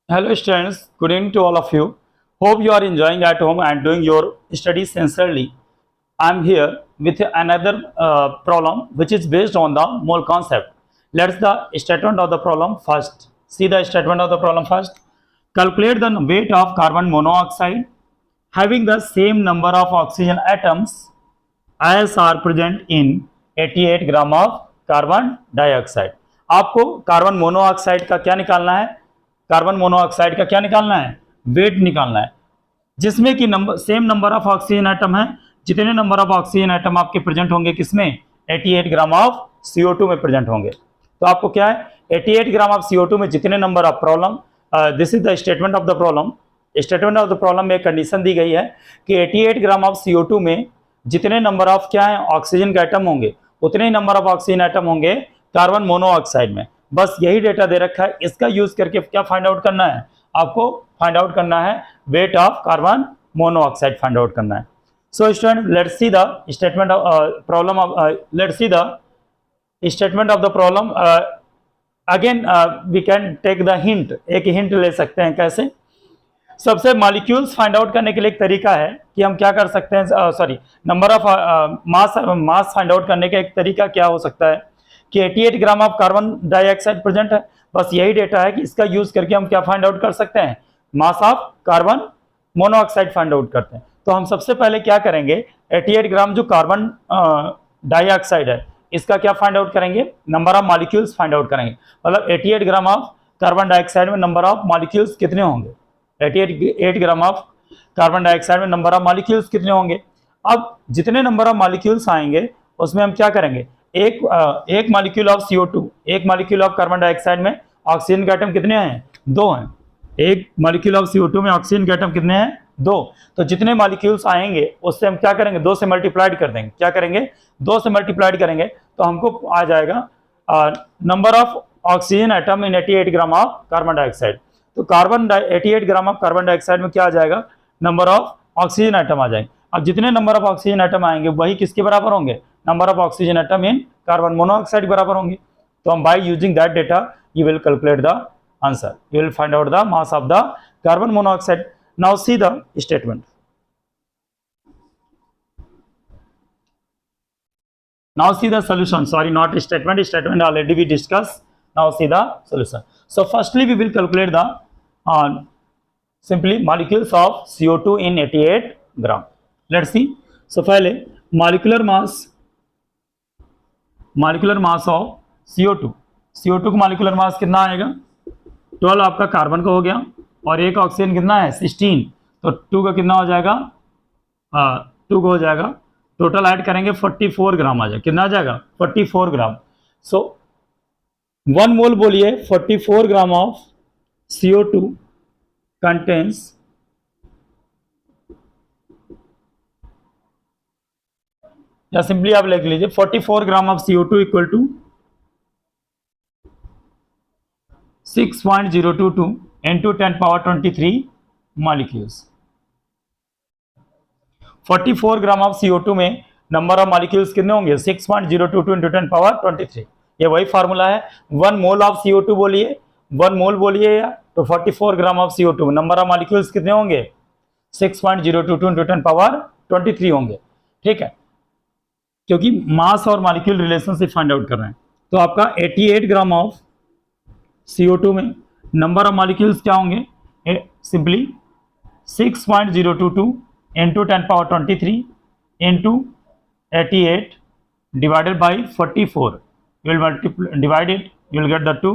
Hello students, good evening to all of you. Hope you are enjoying at home and doing your studies sincerely. I am here with another problem which is based on the mole concept. Let's the statement of the problem first. See the statement of the problem first. Calculate the weight of carbon monoxide having the same number of oxygen atoms as are present in 88 gram of carbon dioxide. आपको carbon monoxide का क्या निकालना है? Carbon monoxide का क्या निकालना है? Wait निकालना है, जिसमें कि number same number of oxygen atom है। जितने नंबर ऑफ ऑक्सीजन एटम आपके प्रेजेंट होंगे किसमें? 88 ग्राम ऑफ CO2 में प्रेजेंट होंगे। तो आपको क्या है? 88 ग्राम ऑफ CO2 में जितने number of problem, this is the statement of the problem. Statement of the problem में एक कंडीशन दी गई है कि 88 ग्राम ऑफ CO2 में जितने नंबर ऑफ क्या है ऑक्सीजन के एटम होंगे, उतने ही नंबर ऑफ ऑक्सीजन एटम होंगे कार्बन मोनोऑक्साइड में। बस यही डेटा दे रखा है, इसका यूज करके क्या फाइंड आउट करना है? आपको फाइंड आउट करना है weight of carbon monoxide find out करना है। So student, let's see the statement of problem of let's see the statement of the problem. Again we can take the hint, एक hint ले सकते हैं। कैसे? सबसे मॉलिक्यूल्स फाइंड आउट करने के लिए एक तरीका है कि हम क्या कर सकते हैं, sorry number of mass find out करने का एक तरीका क्या हो सकता है कि 88 gram of carbon dioxide present है। बस यही डेटा है कि इसका यूज करके हम क्या फाइंड आउट कर सकते हैं? मास of carbon monoxide find out करते हैं। तो हम सबसे पहले क्या करेंगे, 88 ग्राम जो कार्बन डाइऑक्साइड है इसका क्या फाइंड आउट करेंगे? Number of molecules find out करेंगे। मतलब 88 ग्राम ऑफ कार्बन डाइऑक्साइड में नंबर ऑफ मॉलिक्यूल्स कितने होंगे? 88 ग्राम ऑफ कार्बन डाइऑक्साइड में नंबर ऑफ मॉलिक्यूल्स कितने होंगे? अब जितने नंबर ऑफ मॉलिक्यूल्स आएंगे उसमें हम क्या करेंगे? एक मॉलिक्यूल ऑफ CO2, एक मॉलिक्यूल ऑफ कार्बन डाइऑक्साइड में ऑक्सीजन के एटम कितने हैं? 2 हैं। एक मॉलिक्यूल ऑफ CO2 में ऑक्सीजन के एटम कितने हैं? 2। तो जितने मॉलिक्यूल्स आएंगे उससे हम क्या करेंगे? 2 से मल्टीप्लाइड कर देंगे। क्या करेंगे? 2 से मल्टीप्लाइड करेंगे तो हमको आ जाएगा number of oxygen atom in 88 gram of carbon dioxide. तो 88 ग्राम ऑफ कार्बन डाइऑक्साइड में क्या आ जाएगा? नंबर ऑफ ऑक्सीजन एटम आ जाएंगे। अब जितने नंबर ऑफ ऑक्सीजन एटम आएंगे वही किसके बराबर होंगे? Number of oxygen atom in carbon monoxide बराबर होंगे। तो हम by using that data you will calculate the answer, you will find out the mass of the carbon monoxide. Now see the statement. Now see the solution. Sorry, not statement. Statement already we discussed. Now see the solution. So firstly, we will calculate the simply molecules of CO2 in 88 gram. Let's see. So पहले molecular mass of CO2 का molecular mass कितना आएगा? 12 आपका carbon का हो गया और एक ऑक्सीजन कितना है? 16। तो 2 का कितना हो जाएगा? 2 का हो जाएगा, टोटल ऐड करेंगे 44 ग्राम आ जाएगा। कितना आ जाएगा? 44 ग्राम। सो 1 मोल बोलिए 44 ग्राम ऑफ CO2 कंटेन्स या सिंपली आप लिख लीजिए 44 gram of CO2 equal to 6.022 into 10 power 23 molecules. 44 gram of CO2 में नंबर ऑफ मॉलिक्यूल्स कितने होंगे? 6.022 into 10 पावर 23। ये वही फार्मूला है। 1 मोल ऑफ CO2 बोलिए, 1 मोल बोलिए या तो 44 ग्राम ऑफ CO2 में नंबर ऑफ मॉलिक्यूल्स कितने होंगे? 6.022 into 10 पावर 23 होंगे। ठीक है, क्योंकि मास और मॉलिक्यूल रिलेशनशिप फाइंड आउट कर रहे हैं। तो आपका 88 ग्राम ऑफ CO2 में नंबर ऑफ मॉलिक्यूल्स क्या होंगे? Simply 6.022 into 10 power 23 into 88 divided by 44. You will multiply, divide it, you will get the 2.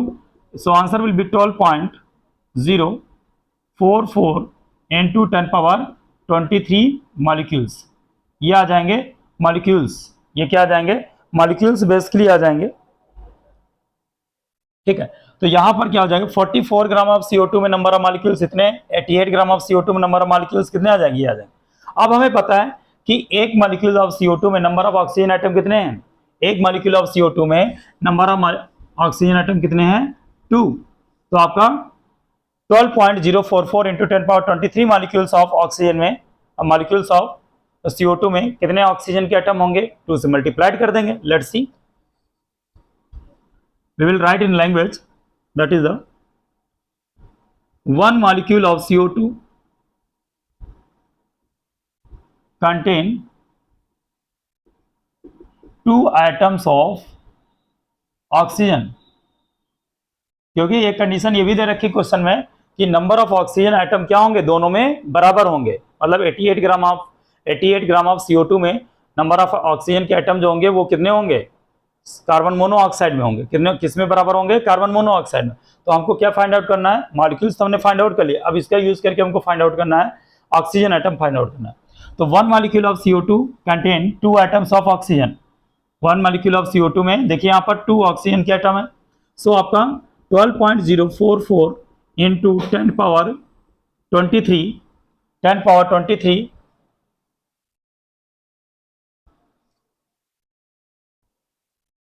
So answer will be 12.044 into 10 power 23 molecules. ये आ जाएंगे मॉलिक्यूल्स। ये क्या आ जाएंगे? मॉलिक्यूल्स बेसिकली आ जाएंगे। ठीक है, तो यहां पर क्या हो जाएगा? 44 ग्राम ऑफ CO2 में नंबर ऑफ मॉलिक्यूल्स इतने, 88 ग्राम ऑफ CO2 में नंबर ऑफ मॉलिक्यूल्स कितने आ जाएंगे? ये आ जाएंगे। अब हमें पता है कि एक मॉलिक्यूल ऑफ CO2 में नंबर ऑफ ऑक्सीजन एटम कितने हैं? एक मॉलिक्यूल ऑफ CO2 में नंबर ऑफ ऑक्सीजन एटम कितने हैं? 2। तो आपका 12.044 into 10 power 23 molecules of oxygen में, मॉलिक्यूल्स ऑफ CO2 में कितने ऑक्सीजन के एटम होंगे? 2 से मल्टीप्लाइड कर देंगे। Let's see, we will write in language, that is the 1 molecule of CO2 contain 2 atoms of oxygen. क्योंकि ये कंडीशन ये भी दे रखी क्वेश्चन में कि नंबर ऑफ ऑक्सीजन एटम क्या होंगे, दोनों में बराबर होंगे। मतलब 88 ग्राम ऑफ CO2 में नंबर ऑफ ऑक्सीजन के एटम जो होंगे वो कितने होंगे, कार्बन मोनोऑक्साइड में होंगे। कितने, किस में बराबर होंगे, कार्बन मोनोऑक्साइड में। तो हमको क्या फाइंड आउट करना है, मॉलिक्यूल्स तो हमने फाइंड आउट कर लिया, अब इसका यूज करके हमको फाइंड आउट करना है ऑक्सीजन एटम फाइंड आउट करना है। तो 1 molecule of CO2 contain 2 atoms of oxygen. 1 molecule of CO2 में देखिए यहाँ पर 2 ऑक्सीजन के एटम है। सो आपका 12.044 into 10 power 23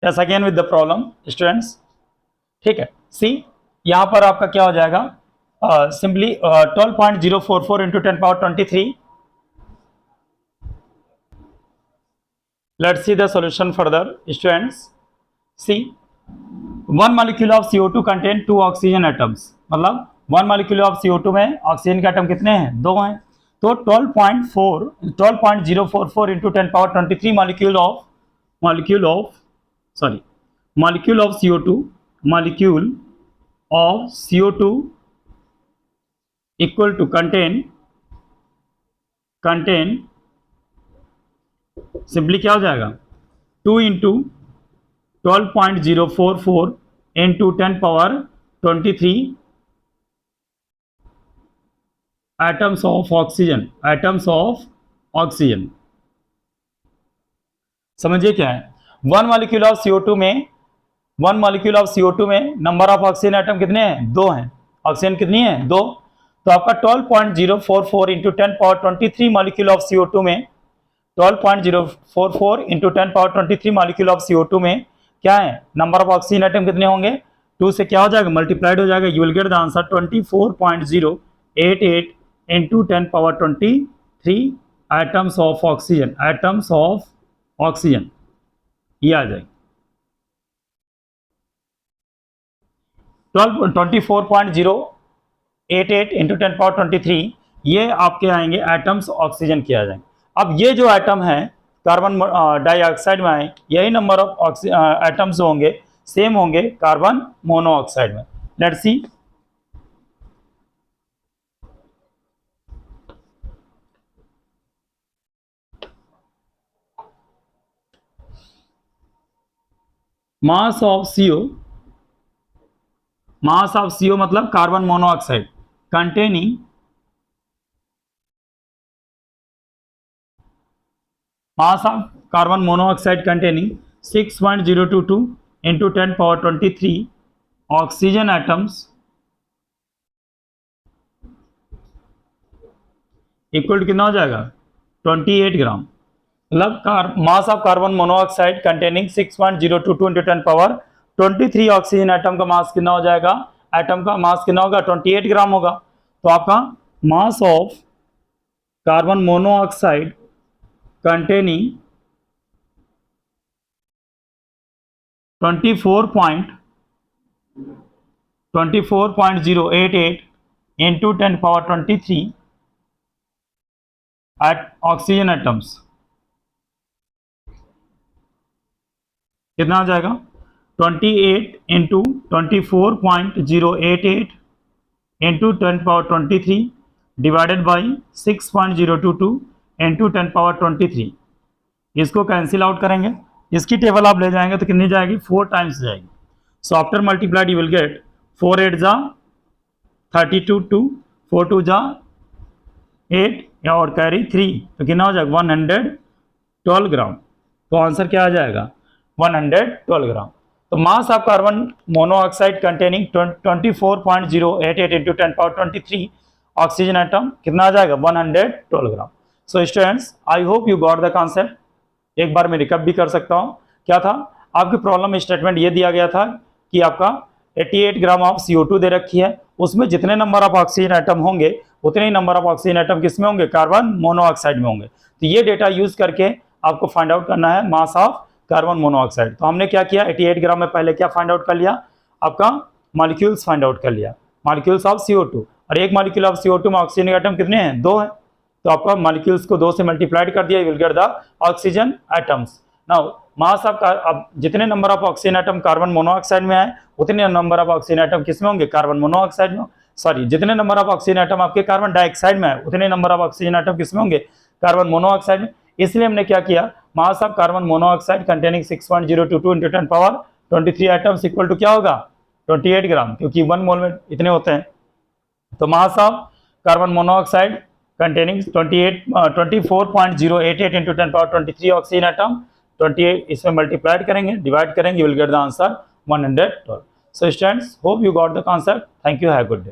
yes again with the problem students. ठीक है, सी यहां पर आपका क्या हो जाएगा, simply 12.044 into 10 power 23। Let's see the solution further students. See 1 molecule of CO2 contain 2 oxygen atoms. मतलब 1 मॉलिक्यूल ऑफ CO2 में ऑक्सीजन के एटम कितने हैं, 2 हैं। तो 12.044 into 10 power 23 molecule of CO2 equal to contain simply क्या हो जाएगा, 2 into 12.044 into 10 power 23 atoms of oxygen. समझिए क्या है, 1 मॉलिक्यूल ऑफ CO2 में नंबर ऑफ ऑक्सीजन एटम कितने हैं, 2 हैं। ऑक्सीजन कितनी है, 2। तो आपका 12.044 into 10 power 23 molecule of CO2 में 12.044 into 10 power 23 molecule of CO2 में क्या है, नंबर ऑफ ऑक्सीजन एटम कितने होंगे, 2 से क्या हो जाएगा, मल्टीप्लाइड हो जाएगा। You will get the answer 24.088 into 10 power 23 atoms of oxygen, ये आ जाएगा 24.088 इंटू 10 पावर 23। ये आपके आएंगे एटम्स ऑक्सीजन के आ जाएंगे। अब ये जो एटम है कार्बन डाइऑक्साइड में आए, यही नंबर ऑफ एटम्स होंगे, सेम होंगे कार्बन मोनोऑक्साइड में। Let's see mass of CO मतलब carbon monoxide containing mass of carbon monoxide containing 6.022 into 10 power 23 oxygen atoms equal कितना हो जाएगा, 28 ग्राम। मतलब मास of carbon monoxide containing 6.022 into 10 power 23 oxygen atom का मास कितना हो जाएगा, एटम का मास कितना होगा, 28 ग्राम होगा। तो आपका मास of carbon monoxide containing 24.088 into 10 power 23 at oxygen atoms कितना आ जाएगा, 28 into 24.088 into 10 power 23 divided by 6.022 into 10 power 23। इसको कैंसिल आउट करेंगे, इसकी टेबल आप ले जाएंगे तो कितनी जाएगी, 4 टाइम्स जाएगी। So after multiplied you will get 4 8 जा 32 2 4 2 जा 8 और कैरी 3, तो कितना हो जाएगा 112 ग्राम। तो आंसर क्या आ जाएगा, 112 ग्राम। तो mass of carbon monoxide containing 24.088 into 10 power 23 oxygen atom कितना आ जाएगा, 112 ग्राम। So students I hope you got the concept. एक बार मैं रिकप भी कर सकता हूँ। क्या था आपकी प्रॉब्लम स्टेटमेंट ये दिया गया था कि आपका 88 ग्राम ऑफ CO2 दे रखी है, उसमें जितने नंबर ऑफ ऑक्सीजन एटम होंगे उतने ही नंबर ऑफ ऑक्सीजन एटम किस में होंगे, कार्बन मोनोऑक्साइड में होंगे। तो ये डेटा यूज करके आपको फाइंड आउट करना है मास ऑफ कार्बन मोनोऑक्साइड। तो हमने क्या किया, 88 ग्राम में पहले क्या फाइंड आउट कर लिया, आपका मॉलिक्यूल्स फाइंड आउट कर लिया, मॉलिक्यूल्स ऑफ CO2। और एक मॉलिक्यूल ऑफ CO2 में ऑक्सीजन के एटम कितने हैं? 2 हैं। तो आपका मॉलिक्यूल्स को 2 से मल्टीप्लाइड कर दिया, you will get the oxygen atoms. Now mass of, अब जितने number of oxygen atom carbon monoxide में आए उतने नंबर ऑफ ऑक्सीजन एटम किसमें होंगे? कार्बन मोनोऑक्साइड में। सॉरी, जितने नंबर ऑफ ऑक्सीजन एटम आपके कार्बन डाइऑक्साइड में आए उतने नंबर ऑफ ऑक्सीजन एटम किसमें होंगे? कार्बन मोनोऑक्साइड में। इसलिए हमने क्या किया, mass of carbon monoxide containing 6.022 into 10⁻23 atoms equal to क्या होगा? 28 ग्राम, क्योंकि 1 मोल में इतने होते हैं। तो mass of carbon monoxide containing 24.088 into 10⁻23 oxygen atom, 28 इसमें मल्टीप्लाइड करेंगे, डिवाइड करेंगे, you will get the answer 112। So students, hope you got the concept. Thank you, have a good day.